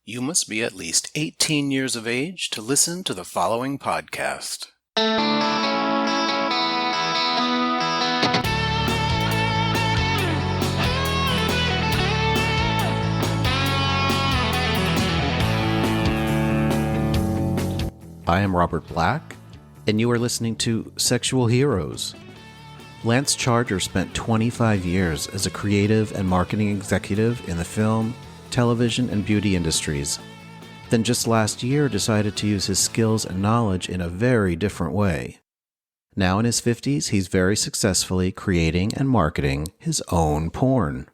You must be at least 18 years of age to listen to the following podcast. I am Robert Black, and you are listening to Sexual Heroes. Lance Charger spent 25 years as a creative and marketing executive in the film, television, and beauty industries. Then just last year decided to use his skills and knowledge in a very different way. Now in his 50s, he's very successfully creating and marketing his own porn.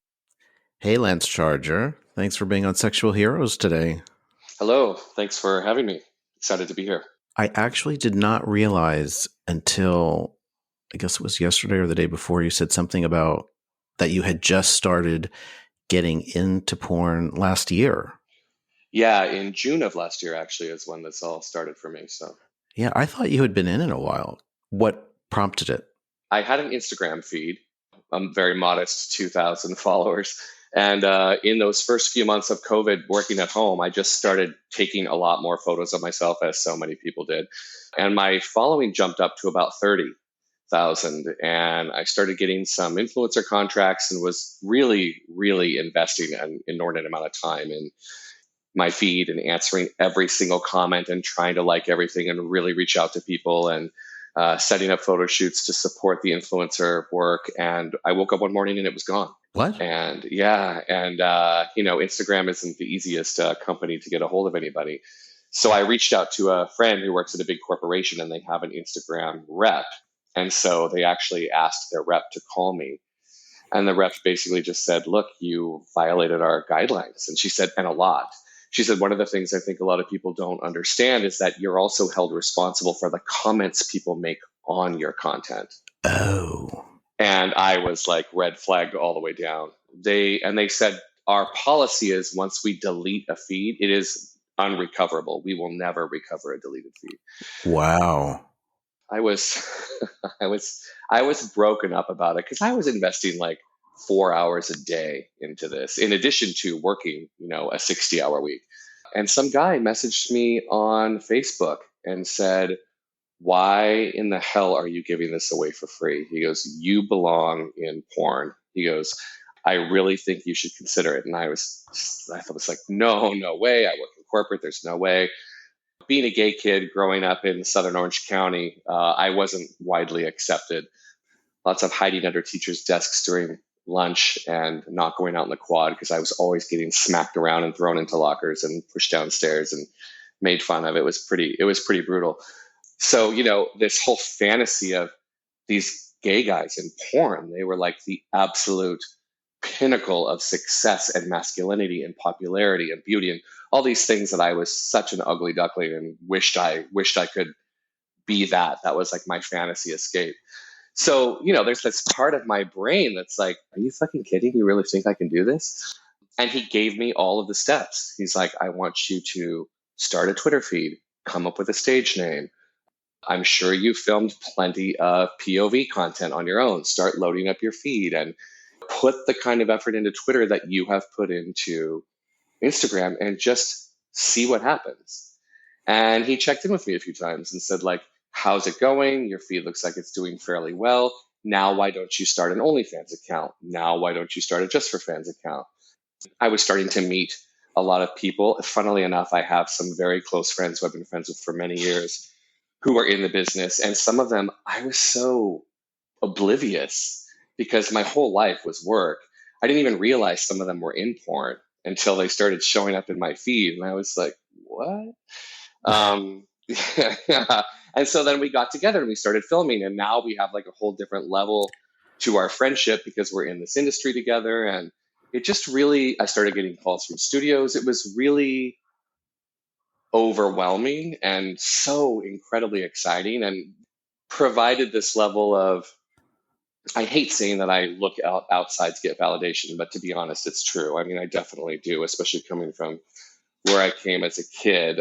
Hey, Lance Charger. Thanks for being on Sexual Heroes today. Hello. Thanks for having me. Excited to be here. I actually did not realize until, I guess it was yesterday or the day before, you said something about that you had just started getting into porn last year. Yeah, in June of last year, actually, is when this all started for me. So, yeah, I thought you had been in it a while. What prompted it? I had an Instagram feed. I'm very modest, 2,000 followers. And in those first few months of COVID working at home, I just started taking a lot more photos of myself, as so many people did. And my following jumped up to about 30,000. And I started getting some influencer contracts and was really, really investing an inordinate amount of time in my feed and answering every single comment and trying to like everything and really reach out to people and setting up photo shoots to support the influencer work. And I woke up one morning and it was gone. What? And Instagram isn't the easiest company to get a hold of anybody. So I reached out to a friend who works at a big corporation and they have an Instagram rep. And so they actually asked their rep to call me. And the rep basically just said, look, you violated our guidelines. And she said, and a lot. She said, one of the things I think a lot of people don't understand is that you're also held responsible for the comments people make on your content. Oh. And I was like red flagged all the way down. They said, our policy is once we delete a feed, it is unrecoverable. We will never recover a deleted feed. Wow. I was broken up about it because I was investing like 4 hours a day into this, in addition to working, a 60-hour week. And some guy messaged me on Facebook and said, why in the hell are you giving this away for free? He goes, you belong in porn. He goes, I really think you should consider it. And I thought it was like, no way. I work in corporate. There's no way. Being a gay kid growing up in Southern Orange County, I wasn't widely accepted. Lots of hiding under teachers' desks during lunch and not going out in the quad because I was always getting smacked around and thrown into lockers and pushed downstairs and made fun of. It was pretty brutal. So, this whole fantasy of these gay guys in porn, they were like the absolute pinnacle of success and masculinity and popularity and beauty and all these things that I was such an ugly duckling and wished I could be that. That was like my fantasy escape. So, there's this part of my brain that's like, are you fucking kidding? You really think I can do this? And he gave me all of the steps. He's like, I want you to start a Twitter feed, come up with a stage name. I'm sure you filmed plenty of POV content on your own. Start loading up your feed and put the kind of effort into Twitter that you have put into Instagram and just see what happens. And he checked in with me a few times and said, like, how's it going? Your feed looks like it's doing fairly well. Now, why don't you start an OnlyFans account? Now, why don't you start a Just for Fans account? I was starting to meet a lot of people. Funnily enough, I have some very close friends who I've been friends with for many years who are in the business. And some of them, I was so oblivious because my whole life was work. I didn't even realize some of them were in porn until they started showing up in my feed. And I was like, what? Yeah. And so then we got together and we started filming. And now we have like a whole different level to our friendship because we're in this industry together. And it just really, I started getting calls from studios. It was really overwhelming and so incredibly exciting and provided this level of, I hate saying that I look outside to get validation, but to be honest, it's true. I mean, I definitely do, especially coming from where I came as a kid.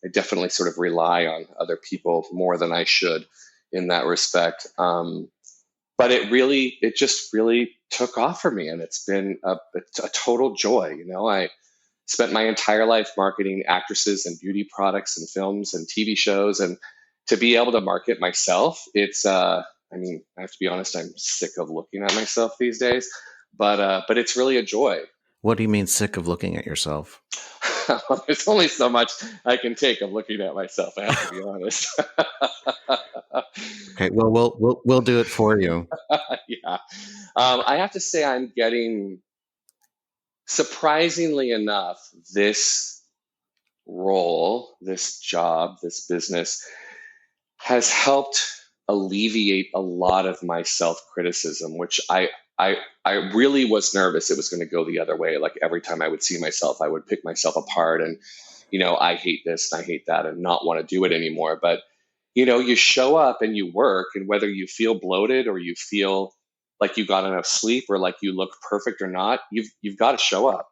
I definitely sort of rely on other people more than I should in that respect. But it just really took off for me, and it's been a total joy. I spent my entire life marketing actresses and beauty products and films and TV shows. And to be able to market myself, I mean, I have to be honest, I'm sick of looking at myself these days, but it's really a joy. What do you mean sick of looking at yourself? There's only so much I can take of looking at myself. I have to be honest. Okay, well, we'll do it for you. Yeah. I have to say, I'm getting, surprisingly enough, this role, this job, this business has helped alleviate a lot of my self-criticism, which I really was nervous it was going to go the other way. Like every time I would see myself, I would pick myself apart and, I hate this and I hate that and not want to do it anymore. But, you show up and you work, and whether you feel bloated or you feel like you got enough sleep or like you look perfect or not, you've got to show up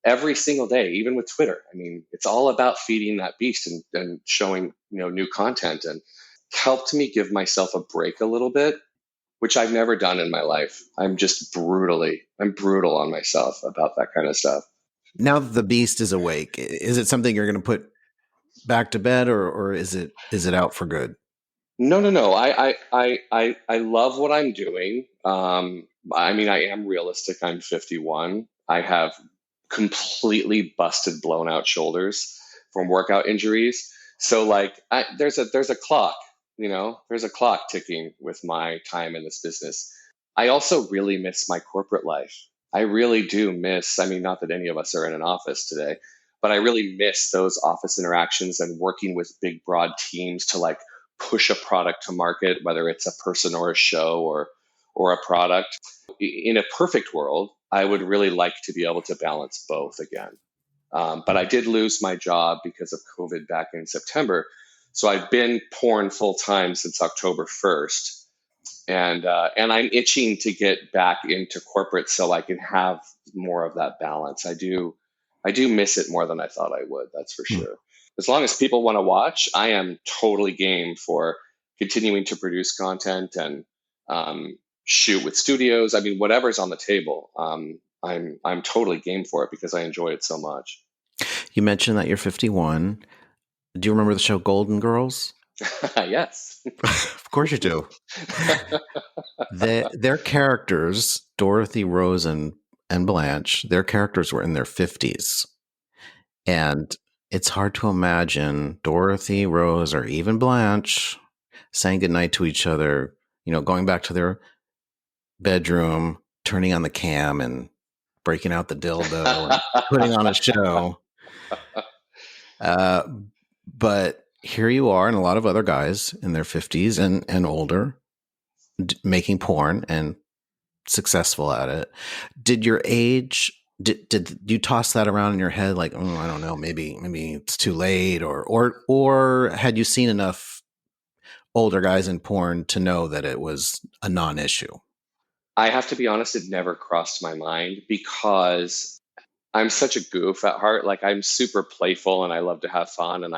every single day, even with Twitter. I mean, it's all about feeding that beast and showing, new content, and helped me give myself a break a little bit, which I've never done in my life. I'm brutal on myself about that kind of stuff. Now that the beast is awake, is it something you're going to put back to bed, or is it out for good? No, no, no. I love what I'm doing. I mean, I am realistic. I'm 51. I have completely busted, blown out shoulders from workout injuries. So like, there's a clock. There's a clock ticking with my time in this business. I also really miss my corporate life. I really do miss. I mean, not that any of us are in an office today, but I really miss those office interactions and working with big, broad teams to like push a product to market, whether it's a person or a show or a product. In a perfect world, I would really like to be able to balance both again. But I did lose my job because of COVID back in September. So I've been porn full time since October 1st. And I'm itching to get back into corporate so I can have more of that balance. I do miss it more than I thought I would. That's for sure. As long as people want to watch, I am totally game for continuing to produce content and shoot with studios. I mean, whatever's on the table, I'm totally game for it because I enjoy it so much. You mentioned that you're 51. Do you remember the show Golden Girls? Yes. Of course you do. Their characters, Dorothy, Rose, and Blanche, their characters were in their 50s. And it's hard to imagine Dorothy, Rose, or even Blanche saying goodnight to each other, going back to their bedroom, turning on the cam and breaking out the dildo and putting on a show. But here you are, and a lot of other guys in their 50s and older making porn and successful at it. Did your age, did you toss that around in your head like, oh, I don't know, maybe it's too late, or had you seen enough older guys in porn to know that it was a non-issue? I have to be honest, it never crossed my mind because I'm such a goof at heart. Like I'm super playful and I love to have fun. And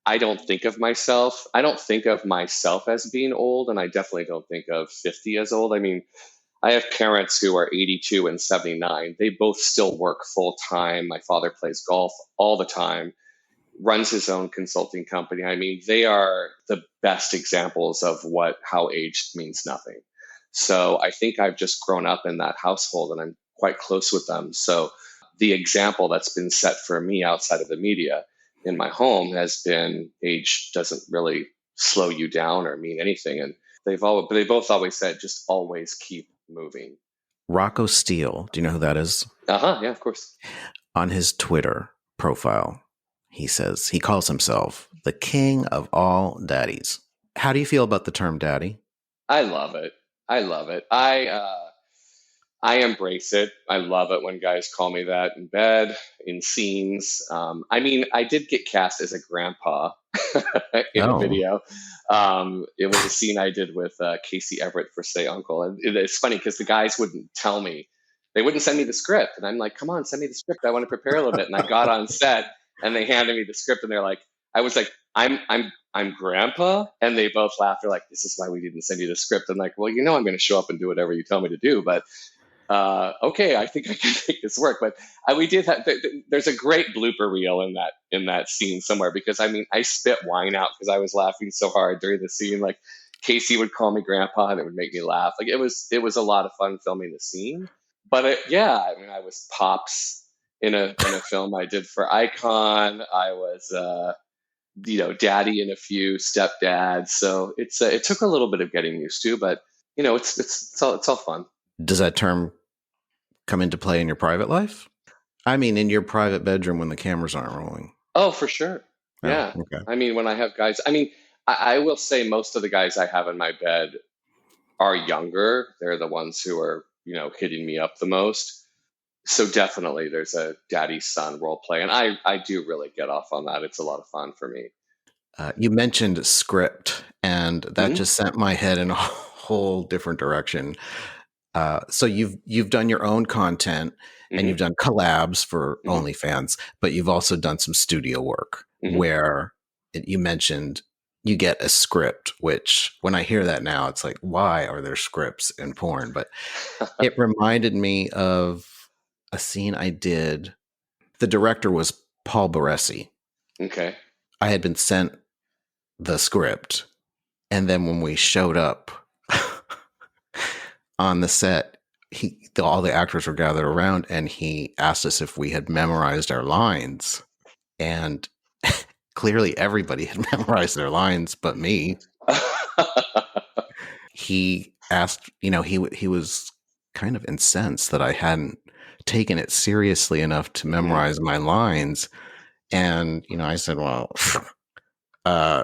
I don't think of myself. I don't think of myself as being old. And I definitely don't think of 50 as old. I mean, I have parents who are 82 and 79. They both still work full time. My father plays golf all the time, runs his own consulting company. I mean, they are the best examples of how age means nothing. So I think I've just grown up in that household and I'm quite close with them. So the example that's been set for me outside of the media in my home has been age doesn't really slow you down or mean anything. And they both always said, just always keep moving. Rocco Steele, do you know who that is? Yeah, of course. On his Twitter profile, he says he calls himself the king of all daddies. How do you feel about the term daddy? I love it. I embrace it. I love it when guys call me that in bed, in scenes. I mean, I did get cast as a grandpa in a video. It was a scene I did with Casey Everett for Say Uncle. And it's funny because the guys wouldn't tell me. They wouldn't send me the script. And I'm like, come on, send me the script. I want to prepare a little bit. And I got on set and they handed me the script and they're like, I was like, I'm grandpa. And they both laughed. They're like, this is why we didn't send you the script. I'm like, well, I'm going to show up and do whatever you tell me to do. But Okay, I think I can make this work. But we did have. There's a great blooper reel in that scene somewhere because I mean I spit wine out because I was laughing so hard during the scene. Like Casey would call me grandpa and it would make me laugh. Like it was a lot of fun filming the scene. But yeah, I mean I was Pops in a film I did for Icon. I was daddy in a few, stepdad. So it took a little bit of getting used to, but it's all fun. Does that term come into play in your private life? I mean, in your private bedroom when the cameras aren't rolling. Oh, for sure. Oh, Yeah. okay. I mean, when I have guys, I mean, I will say most of the guys I have in my bed are younger. They're the ones who are, hitting me up the most. So definitely there's a daddy son role play. And I do really get off on that. It's a lot of fun for me. You mentioned script, and that Hmm. just sent my head in a whole different direction. So you've done your own content, and Hmm. you've done collabs for Hmm. OnlyFans, but you've also done some studio work Hmm. where you mentioned you get a script. Which, when I hear that now, it's like, why are there scripts in porn? But it reminded me of a scene I did. The director was Paul Baresi. Okay. I had been sent the script. And then when we showed up on the set, all the actors were gathered around and he asked us if we had memorized our lines. And clearly everybody had memorized their lines but me. He asked, he was kind of incensed that I hadn't taken it seriously enough to Hmm. memorize my lines. And, I said, well, uh,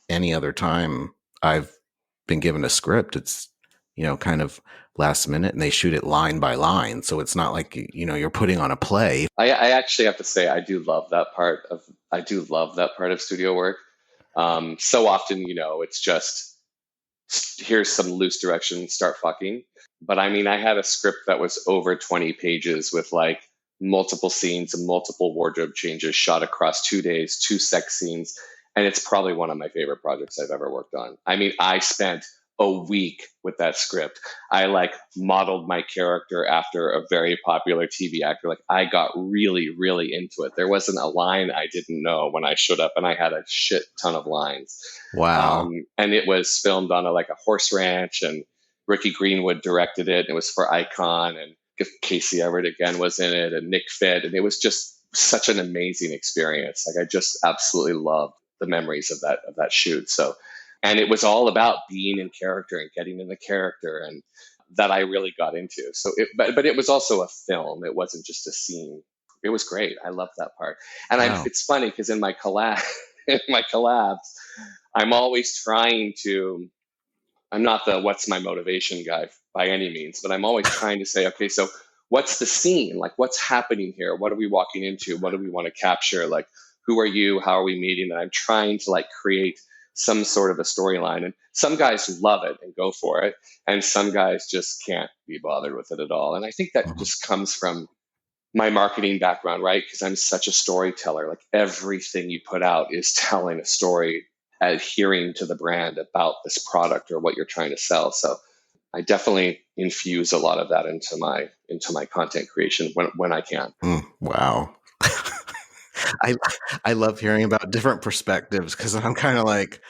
any other time I've been given a script, it's, kind of last minute and they shoot it line by line. So it's not like, you're putting on a play. I actually have to say I do love that part of studio work. So often, it's just here's some loose direction, start fucking. But I mean, I had a script that was over 20 pages with like multiple scenes and multiple wardrobe changes shot across 2 days, two sex scenes. And it's probably one of my favorite projects I've ever worked on. I mean, I spent a week with that script. I like modeled my character after a very popular TV actor. Like I got really, really into it. There wasn't a line I didn't know when I showed up, and I had a shit ton of lines. Wow. And it was filmed on a horse ranch, and Ricky Greenwood directed it. It was for Icon, and Casey Everett again was in it, and Nick Fitt, and it was just such an amazing experience. Like I just absolutely loved the memories of that shoot. So, and it was all about being in character and getting in the character, and that I really got into. So, but it was also a film. It wasn't just a scene. It was great. I loved that part. And Wow. it's funny because in my in my collabs, I'm always trying to. I'm not the what's my motivation guy by any means, but I'm always trying to say, okay, so what's the scene? Like, what's happening here? What are we walking into? What do we want to capture? Like, who are you? How are we meeting? And I'm trying to like create some sort of a storyline. And some guys love it and go for it, and some guys just can't be bothered with it at all. And I think that Mhm. just comes from my marketing background, right? Because I'm such a storyteller. Like everything you put out is telling a story, adhering to the brand about this product or what you're trying to sell. So I definitely infuse a lot of that into my content creation when I can. Wow. I I love hearing about different perspectives because I'm kind of like,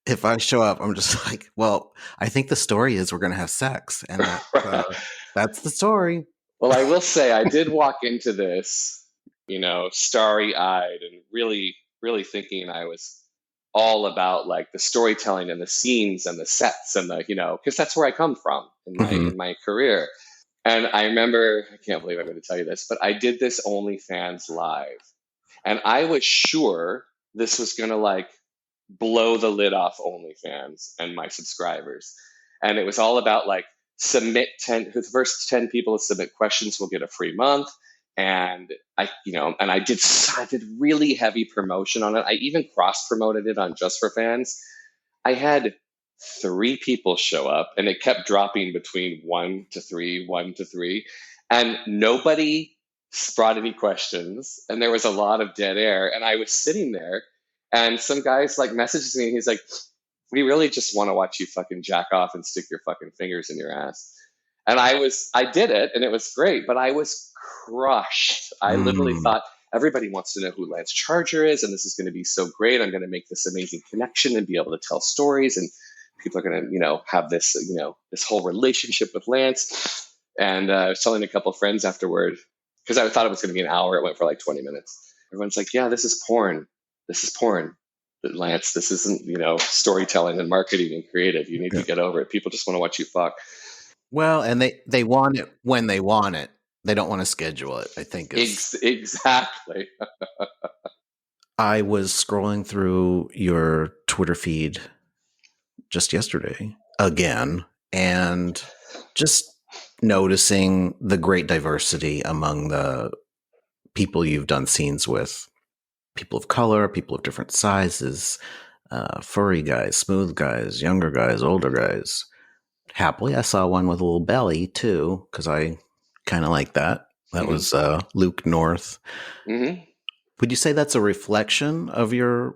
if I show up, I'm just like, well, I think the story is we're going to have sex, and that's the story. Well, I will say I did walk into this, starry eyed and really, really thinking I was all about like the storytelling and the scenes and the sets and because that's where I come from in my Hmm. in my career. And I remember, I can't believe I'm going to tell you this, but I did this OnlyFans live, and I was sure this was going to like blow the lid off OnlyFans and my subscribers. And it was all about like submit 10, the first 10 people to submit questions will get a free month. And I did really heavy promotion on it. I even cross promoted it on Just for Fans. I had three people show up, and it kept dropping between one to three, one to three. And nobody brought any questions. And there was a lot of dead air. And I was sitting there, and some guys like messages me, and he's like, we really just want to watch you fucking jack off and stick your fucking fingers in your ass. And I did it and it was great, but I was crushed. I literally Mm. thought everybody wants to know who Lance Charger is, and this is going to be so great. I'm going to make this amazing connection and be able to tell stories, and people are going to, have this, this whole relationship with Lance. And I was telling a couple of friends afterward, because I thought it was going to be an hour. It went for like 20 minutes. Everyone's like, yeah, this is porn. This is porn. But Lance, this isn't, storytelling and marketing and creative. You need to get over it. People just want to watch you fuck. Well, and they want it when they want it. They don't want to schedule it, I think is. Exactly. I was scrolling through your Twitter feed just yesterday again and just noticing the great diversity among the people you've done scenes with. People of color, people of different sizes, furry guys, smooth guys, younger guys, older guys. Happily, I saw one with a little belly too, because I kind of like that. That was Luke North. Mm-hmm. Would you say that's a reflection of your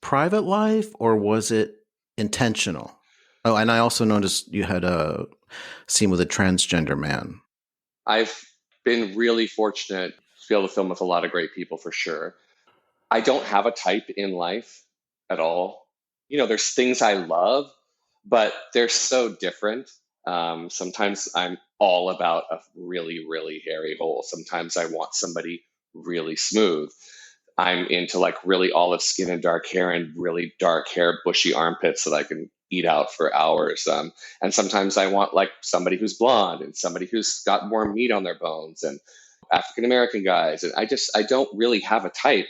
private life, or was it intentional? Oh, and I also noticed you had a scene with a transgender man. I've been really fortunate to be able to film with a lot of great people for sure. I don't have a type in life at all. There's things I love, but they're so different. Sometimes I'm all about a really, really hairy hole. Sometimes I want somebody really smooth. I'm into like really olive skin and dark hair and really dark hair, bushy armpits that I can eat out for hours. And sometimes I want like somebody who's blonde and somebody who's got more meat on their bones and African American guys. And I don't really have a type.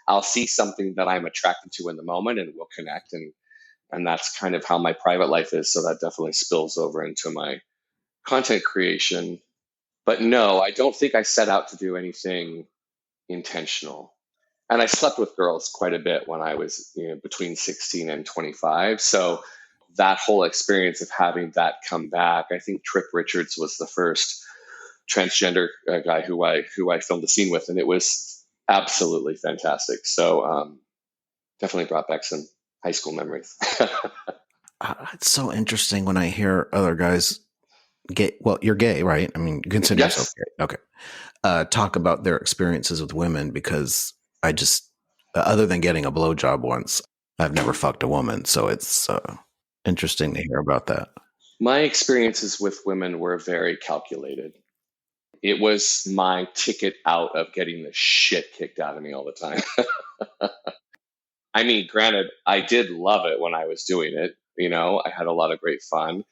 I'll see something that I'm attracted to in the moment and we'll connect. And that's kind of how my private life is. So that definitely spills over into my content creation. But no, I don't think I set out to do anything intentional. And I slept with girls quite a bit when I was between 16 and 25. So that whole experience of having that come back, I think Trip Richards was the first transgender guy who I filmed the scene with, and it was absolutely fantastic. So definitely brought back some high school memories. It's so interesting when I hear other guys gay. Well, you're gay, right? I mean, you consider yourself Yes. gay. Okay. Talk about their experiences with women, because I just, other than getting a blowjob once, I've never fucked a woman. So it's interesting to hear about that. My experiences with women were very calculated. It was my ticket out of getting the shit kicked out of me all the time. I mean, granted, I did love it when I was doing it. I had a lot of great fun.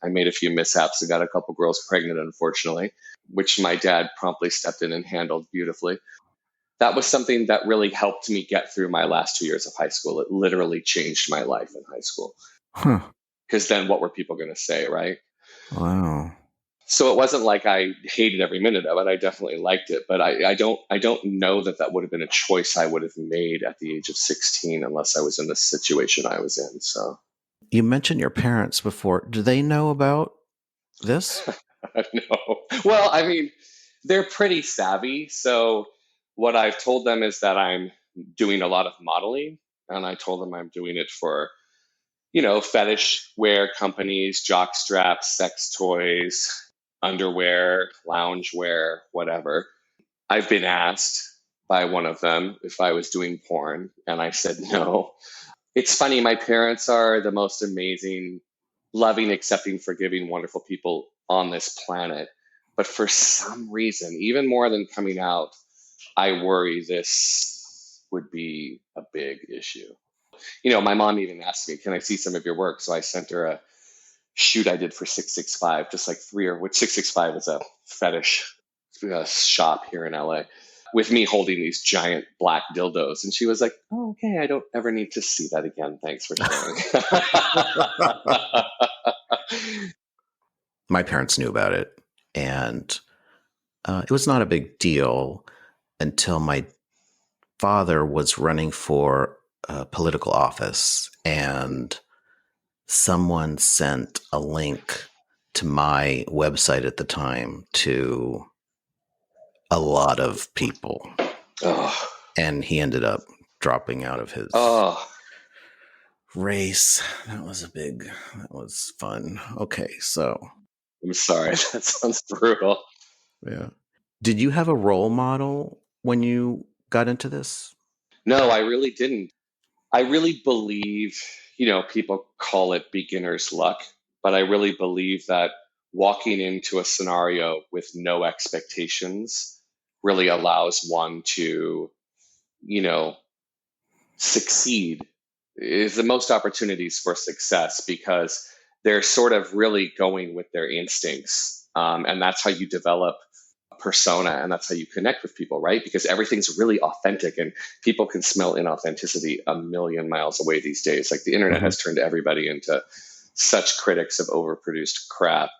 I made a few mishaps and got a couple girls pregnant, unfortunately, which my dad promptly stepped in and handled beautifully. That was something that really helped me get through my last 2 years of high school. It literally changed my life in high school. Huh. Because then what were people going to say, right? Wow. So it wasn't like I hated every minute of it. I definitely liked it, but I don't know that would have been a choice I would have made at the age of 16 unless I was in the situation I was in. So You mentioned your parents before. Do they know about this? no. Well, I mean, they're pretty savvy. So what I've told them is that I'm doing a lot of modeling, and I told them I'm doing it for fetish wear companies, jock straps, sex toys, underwear, loungewear, whatever. I've been asked by one of them if I was doing porn, and I said no. It's funny, my parents are the most amazing, loving, accepting, forgiving, wonderful people on this planet. But for some reason, even more than coming out, I worry this would be a big issue. My mom even asked me, "Can I see some of your work?" So I sent her a shoot I did for 665, just like which 665 is a fetish shop here in LA, with me holding these giant black dildos. And she was like, "Oh, okay, I don't ever need to see that again. Thanks for sharing." My parents knew about it, and it was not a big deal until my father was running for political office, and someone sent a link to my website at the time to a lot of people. Oh, And he ended up dropping out of his oh, race. That was fun. Okay, so I'm sorry. That sounds brutal. Yeah. Did you have a role model when you got into this? No, I really didn't. I really believe, people call it beginner's luck, but I really believe that walking into a scenario with no expectations really allows one to, you know, succeed, is the most opportunities for success because they're sort of really going with their instincts. And that's how you develop a persona and that's how you connect with people, right? Because everything's really authentic and people can smell inauthenticity a million miles away these days. Like the internet Hmm. has turned everybody into such critics of overproduced crap.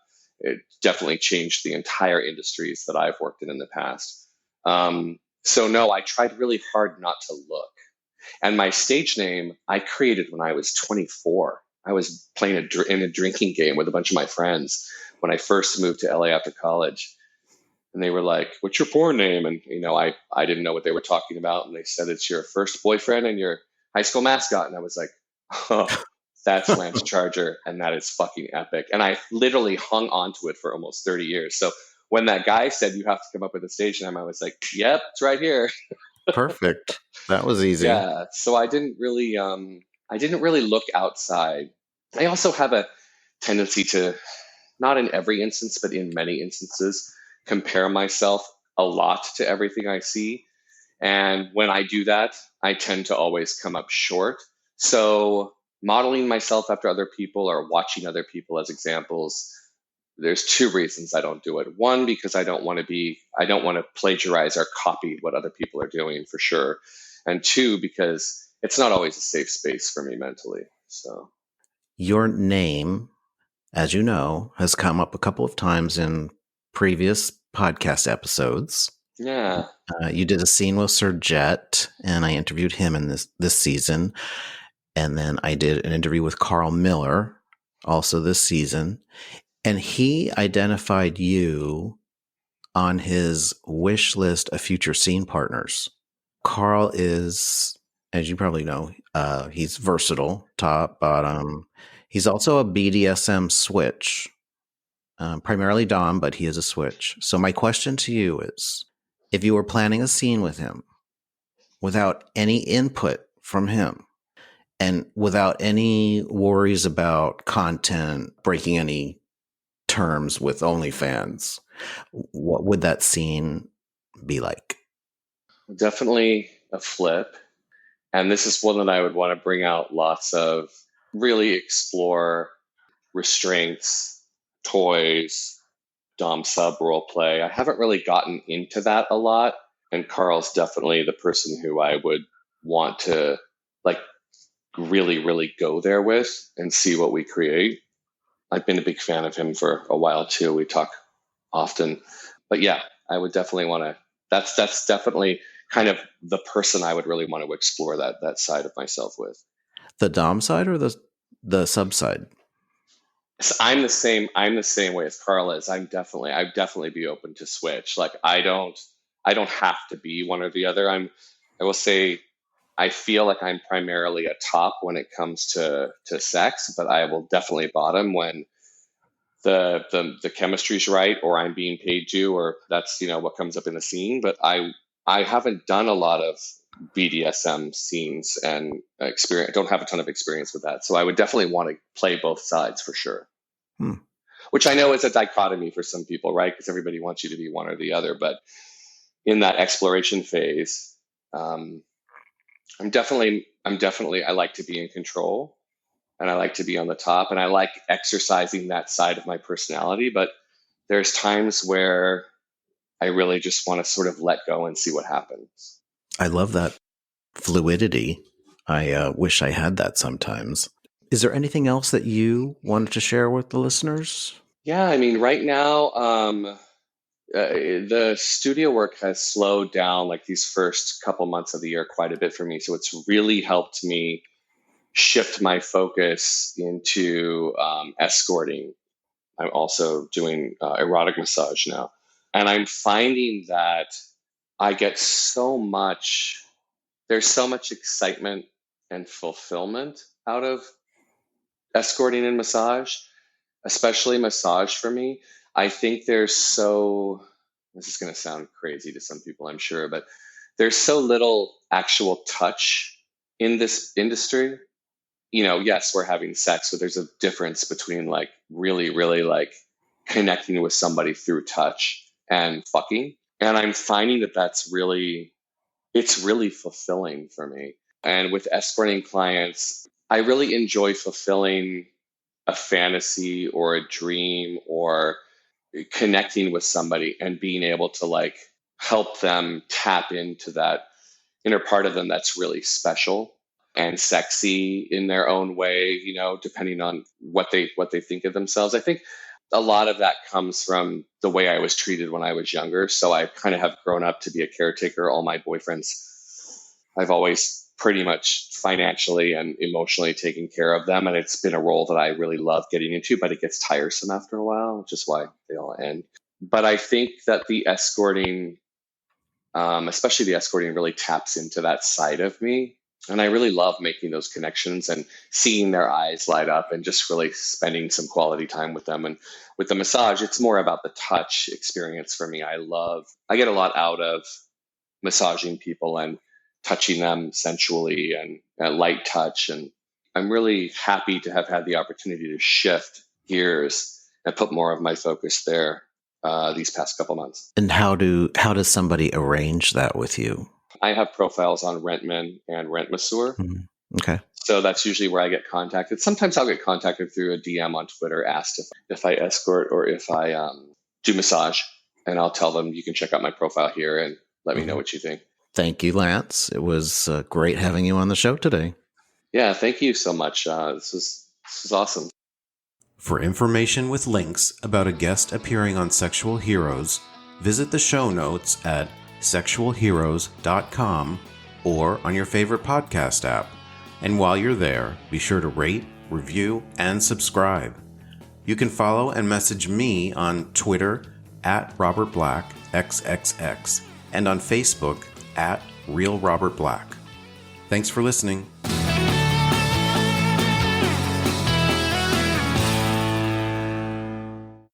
It definitely changed the entire industries that I've worked in the past. So, no, I tried really hard not to look. And my stage name I created when I was 24. I was playing in a drinking game with a bunch of my friends when I first moved to LA after college. And they were like, "What's your porn name?" And I didn't know what they were talking about. And they said, "It's your first boyfriend and your high school mascot." And I was like, "Oh, that's Lance Charger, and that is fucking epic." And I literally hung on to it for almost 30 years. So when that guy said you have to come up with a stage name, I was like, "Yep, it's right here." Perfect. That was easy. Yeah, so I didn't really look outside. I also have a tendency to, not in every instance, but in many instances, compare myself a lot to everything I see. And when I do that, I tend to always come up short. So modeling myself after other people or watching other people as examples, there's two reasons I don't do it. One, because I don't want to plagiarize or copy what other people are doing for sure. And two, because it's not always a safe space for me mentally. So, Your name, as you know, has come up a couple of times in previous podcast episodes. yeah. You did a scene with Sir Jet, and I interviewed him in this season. And then I did an interview with Carl Miller, also this season. And he identified you on his wish list of future scene partners. Carl is, as you probably know, he's versatile, top, bottom. He's also a BDSM switch, primarily Dom, but he is a switch. So my question to you is, if you were planning a scene with him without any input from him and without any worries about content, breaking any terms with OnlyFans, what would that scene be like? Definitely a flip. And this is one that I would want to bring out lots of, really explore restraints, toys, Dom sub role play. I haven't really gotten into that a lot. And Carl's definitely the person who I would want to like really, really go there with and see what we create. I've been a big fan of him for a while too. We talk often. But yeah, I would definitely want to, that's definitely kind of the person I would really want to explore that side of myself with. The Dom side or the sub side? So I'm the same way as Carl is. I'd definitely be open to switch. Like I don't have to be one or the other. I will say I feel like I'm primarily a top when it comes to sex, but I will definitely bottom when the chemistry's right or I'm being paid to or that's what comes up in the scene. But I haven't done a lot of BDSM scenes and experience. Don't have a ton of experience with that, so I would definitely want to play both sides for sure. Hmm. Which I know is a dichotomy for some people, right? Because everybody wants you to be one or the other. But in that exploration phase, um, I'm definitely, I like to be in control and I like to be on the top and I like exercising that side of my personality. But there's times where I really just want to sort of let go and see what happens. I love that fluidity. I wish I had that sometimes. Is there anything else that you wanted to share with the listeners? Yeah, I mean, right now, the studio work has slowed down like these first couple months of the year quite a bit for me. So it's really helped me shift my focus into escorting. I'm also doing erotic massage now. And I'm finding that I get there's so much excitement and fulfillment out of escorting and massage. especially massage for me. I think this is going to sound crazy to some people, I'm sure, but there's so little actual touch in this industry. Yes, we're having sex, but there's a difference between like really, really like connecting with somebody through touch and fucking. And I'm finding that it's really fulfilling for me. And with escorting clients, I really enjoy fulfilling a fantasy or a dream or connecting with somebody and being able to like help them tap into that inner part of them that's really special and sexy in their own way, depending on what they think of themselves. I think a lot of that comes from the way I was treated when I was younger. So I kind of have grown up to be a caretaker. All my boyfriends, I've always pretty much financially and emotionally taken care of them. And it's been a role that I really love getting into, but it gets tiresome after a while, which is why they all end. But I think that the escorting, especially the escorting, really taps into that side of me. And I really love making those connections and seeing their eyes light up and just really spending some quality time with them. And with the massage, it's more about the touch experience for me. I get a lot out of massaging people and touching them sensually and light touch. And I'm really happy to have had the opportunity to shift gears and put more of my focus there these past couple months. And how does somebody arrange that with you? I have profiles on Rentman and Rentmasseur. Okay. So that's usually where I get contacted. Sometimes I'll get contacted through a DM on Twitter, asked if I escort or if I do massage. And I'll tell them, you can check out my profile here and let me know what you think. Thank you, Lance. It was great having you on the show today. Yeah, thank you so much. This was awesome. For information with links about a guest appearing on Sexual Heroes, visit the show notes at sexualheroes.com or on your favorite podcast app. And while you're there, be sure to rate, review, and subscribe. You can follow and message me on Twitter at RobertBlackXXX and on Facebook at RealRobertBlack. Thanks for listening.